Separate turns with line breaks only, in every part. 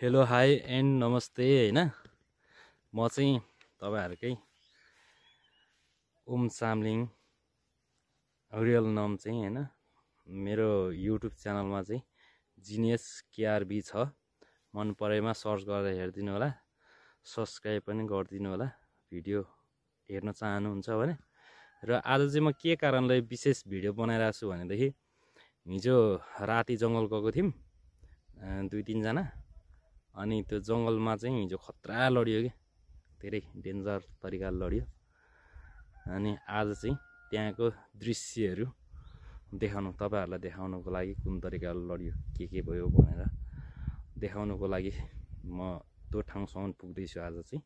Hello hi and नमस्ते हैन म चाहिँ तपाईहरुकै ओम चामलिङ रियल नाम चाहिँ हैन मेरो युट्युब च्यानलमा चाहिँ जिनियस केआरबी छ मन परेमा सर्च गरेर हेर्दिनु होला सब्स्क्राइब पनि गरिदिनु होला भिडियो हेर्न चाहनुहुन्छ भने र आज चाहिँ म के कारणले विशेष भिडियो बनाइरहेको छु भनेदेखि हिजो राति जंगल गएको थियौं 2-3 जना अनि त्यो जंगलमा चाहिँ हिजो खतरा लड्यो के धेरै डेन्जर तरिकाले लड्यो अनि आज चाहिँ त्यहाँको दृश्यहरू देखाउनु तपाईहरुलाई देखाउनको लागि कुन तरिकाले लड्यो के भयो भनेर देखाउनको लागि म त्यो ठाउँसम्म पुग्दै छु आज चाहिँ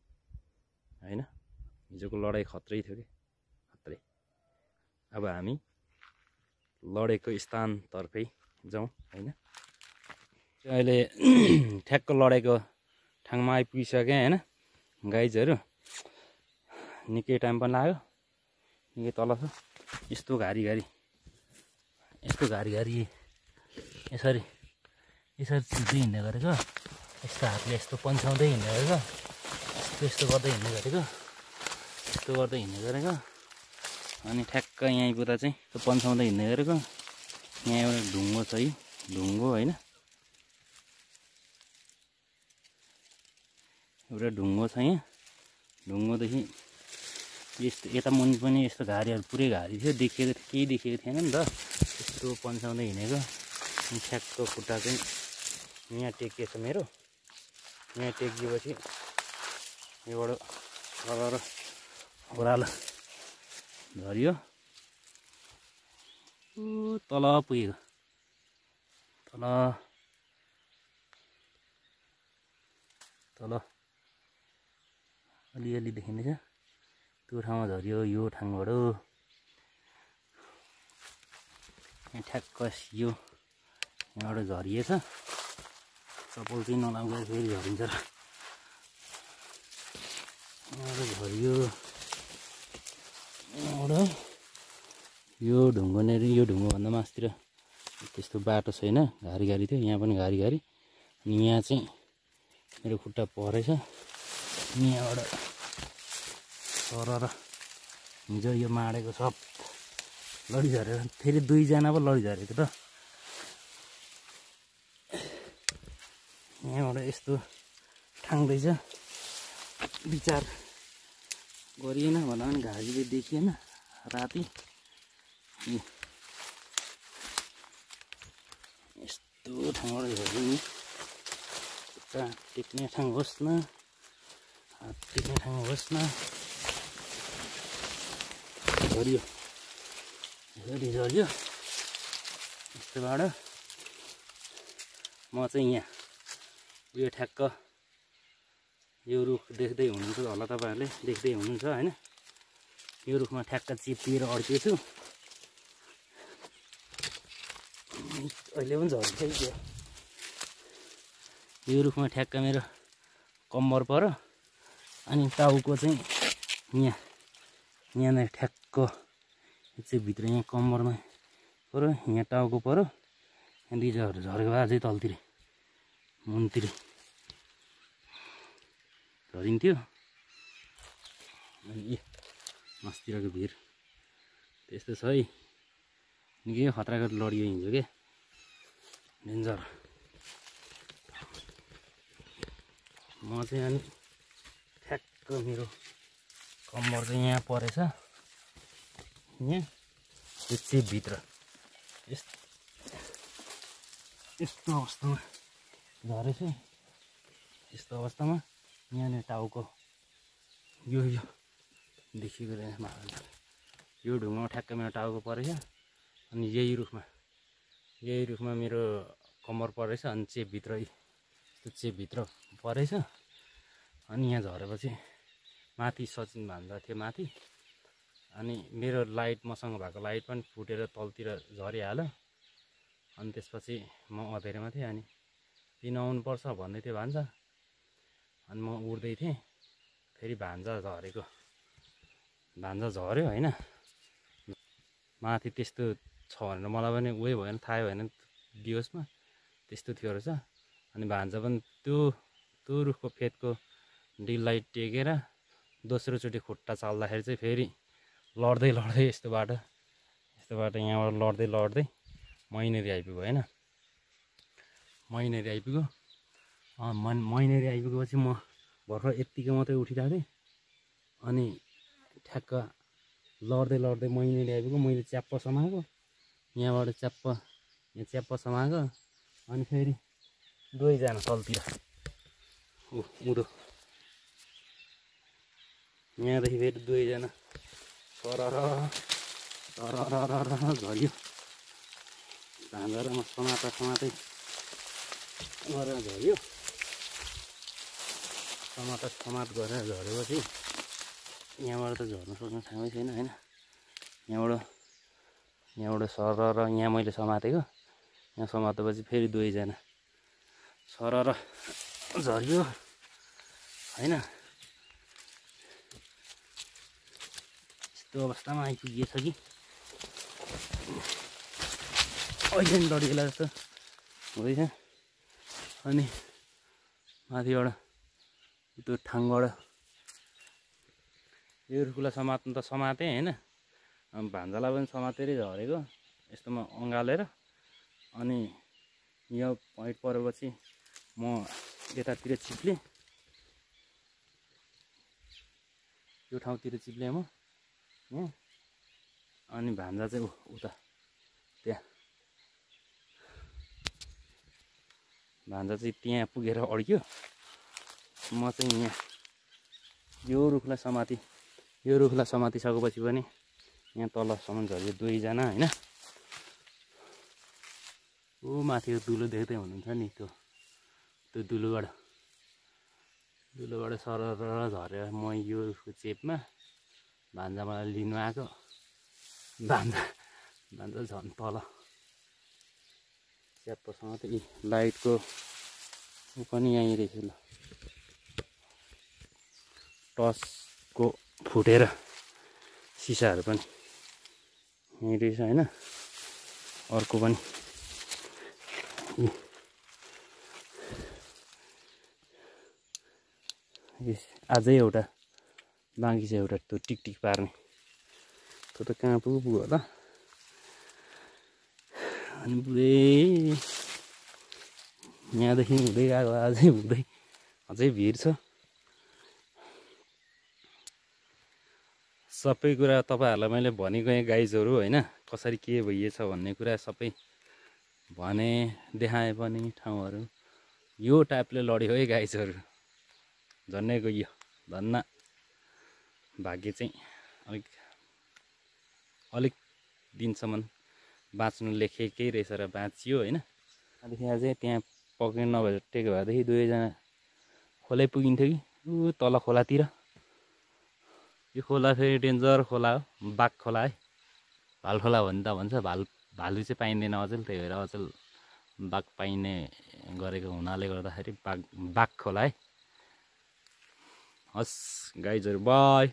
हैन हिजोको लडाई खत्रै थियो के खत्रै अब हामी लडेको स्थानतर्फै जाउँ हैन अहिले ठ्याक्क लडेको ठाउँमा आइपुगिसके हैन गाइजहरु निकै टाइम पनि लाग्यो निकै तल छ यस्तो घारी यसरी छिर्दै हिँड्ने गरेको यस्तो हातले यस्तो पन्छाउँदै हिँड्ने गरेको यस्तो गर्दै हिँड्ने गरेको अनि ठ्याक्क यहाँ आइपुग्दा चाहिँ त्यो पन्छाउँदै हिँड्ने गरेको यहाँ एउटा ढुङ्गो छ है ढुङ्गो हैन एउटा ढुङ्गो छ यहाँ ढुङ्गोदेखि यस्तो यता मुनि पनि यस्तो घारीहरु पुरै घारी थियो देखेको केही देखेको थिएन नि त यस्तो पन्छाउँदै हिँडेको अनि ठ्याक्क खुट्टा चाहिँ यहाँ टेकिएछ मेरो यहाँ टेकिएपछि योबाट ओह्रालो झरियो तल पुगेको तल अलिअलि देखिँदैछ त्यो ठाउँमा झरियो यो ठाउँबाट यहाँ ठ्याक्क यो यहाँबाट झरिएछ चप्पल चाहिँ नलाउँदा फेरि झरिन्छ र यहाँबाट झरियो यहाँबाट यो ढुङ्गो नै यो ढुङ्गोभन्दा मास्तिर त्यस्तो बाटो छैन घारी थियो यहाँ पनि घारी अनि यहाँ चाहिँ मेरो खुट्टा परेछ यहाँबाट सरर हिजो यो माडेको सब लडिझरेर फेरि 2 जना पो लडिझरेको त यहाँबाट यस्तो ठाङ्दैछ विचार गरिएन भन्दा पनि घारीले देखिएन राति यस्तो ठाउँबाट झर्यो नि खुट्टा टेक्ने ठाउँ होस् न हात टेक्ने ठाउँ होस् न झरियो यसरी झरियो यस्तोबाट म चाहिँ यहाँ यो ठ्याक्क यो रुख देख्दै हुनुहुन्छ होला तपाईहरुले देख्दै हुनुहुन्छ हैन यो रुखमा ठ्याक्क चिप्पिएर अड्केछु अहिले पनि झरिसक्यो यो रुखमा ठ्याक्क मेरो कम्मर पर्यो अनि टाउको चाहिँ यहाँ नै ठ्याक्क चाहिँ भित्र यहाँ कम्मरमा पर्यो यहाँ टाउको पर्यो यहाँ दिजहरू झरेको अझै तलतिर मुनतिर झरिन्थ्यो अनि मस्तिरको भिर त्यस्तो छ है निकै खतराको लडियो हिजो के डेन्जर म चाहिँ अनि ठ्याक्क मेरो कम्मर चाहिँ यहाँ परेछ यहाँ त्यो चेपभित्र यस्तो अवस्थामा झरेछ यस्तो अवस्थामा यहाँनिर टाउको यो देखिएको यो ढुङ्गामा ठ्याक्क मेरो टाउको परेछ अनि यही रुखमा मेरो कम्मर परेछ अनि चेपभित्र परेछ अनि यहाँ झरेपछि माथि सचिन भान्जा थियो माथि अनि मेरो लाइट मसँग भएको लाइट पनि फुटेर तलतिर झरिहाल्यो अनि त्यसपछि म अँधेरोमा थिएँ अनि दिन आउनुपर्छ भन्दै थियो भान्जा अनि म उड्दै थिएँ फेरि भान्जा झर्यो हैन माथि त्यस्तो छ भनेर मलाई पनि उही भएन थाहा भएन दिवसमा त्यस्तो थियो रहेछ अनि भान्जा पनि त्यो त्यो रुखको फेदको डिललाई टेकेर दोस्रोचोटि खुट्टा चाल्दाखेरि चाहिँ फेरि लड्दै लड्दै यस्तोबाट यहाँबाट लड्दै लड्दै मैनेरी आइपुग्यो होइन। मैनेरी आइपुग्यो। मैनेरी आइपुगेपछि म भर्खर यत्तिको मात्रै उठिरहेको थिएँ अनि ठ्याक्क लड्दै लड्दै मैनेरी आइपुग्यो। मैले च्याप्प समाएको, यहाँबाट च्याप्प समाएको अनि फेरि दुवैजना तलतिर उँधो यहाँदेखि फेरि दुवैजना सरर झऱ्यो। भान्जा र म समातै गरेर झऱ्यो। समात गरेर झरेपछि यहाँबाट त झर्न सक्ने ठाउँै छैन होइन। यहाँबाट सरर यहाँ मैले समातेको, यहाँ समातेपछि फेरि दुवैजना सरर झऱ्यो होइन। यस्तो अवस्थामा आइपुगिएछ कि अहिले नि डढिएला जस्तो हुँदैछ। अनि माथिबाट त्यो ठाङबाट यो रुखलाई समात्नु त समातेँ होइन, भान्जालाई पनि समातेरै झरेको यस्तोमा अँगालेर। अनि यो पोइन्ट परेपछि म यतातिर चिप्लेँ, यो ठाउँतिर चिप्लेँ म यहाँ। अनि भान्जा चाहिँ उता त्यहाँ भान्जा चाहिँ त्यहाँ पुगेर अड्क्यो। म चाहिँ यहाँ यो रुखलाई समातिसकेपछि पनि यहाँ तलसम्म झऱ्यो दुवैजना होइन। ऊ माथिको दुलो देख्दै हुनुहुन्छ नि, त्यो दुलोबाट सरर झरेर म यो रुखको चेपमा भान्जा मलाई लिनु आएको। भान्जा झन् तल च्याप्पसँग त लाइटको ऊ पनि यहीँ रहेछ ल, टर्चको फुटेर सिसाहरू पनि यहीँ रहेछ होइन। अर्को पनि अझै एउटा बाँकी छ, एउटा त्यो टिकटिक पार्ने, त्यो त कहाँ पुग्यो होला। अनि पुरै यहाँदेखि हुँदै गएको अझै भिड छ। सबै कुरा तपाईँहरूलाई मैले भनिगएँ गाइजहरू होइन, कसरी के भइएछ भन्ने कुरा सबै भने देखाएँ पनि ठाउँहरू। यो टाइपले लड्यो है गाइजहरू, झन्नै गइयो। धन्न भाग्य चाहिँ अलिक दिनसम्म बाँच्नु लेखेकै रहेछ र बाँचियो होइन। त्यहाँदेखि अझै त्यहाँ पक्रिनु नभेटेको भएदेखि दुवैजना खोलै पुगिन्थ्यो कि ऊ तल खोलातिर। यो खोला फेरि डेन्जर खोला हो, बाघ खोला है। भाल खोला भन्ने त भन्छ, भालु चाहिँ पाइँदैन अचेल, त्यही भएर अचेल बाघ पाइने गरेको हुनाले गर्दाखेरि बाघ खोला है। हस् गाइजहरू बाई।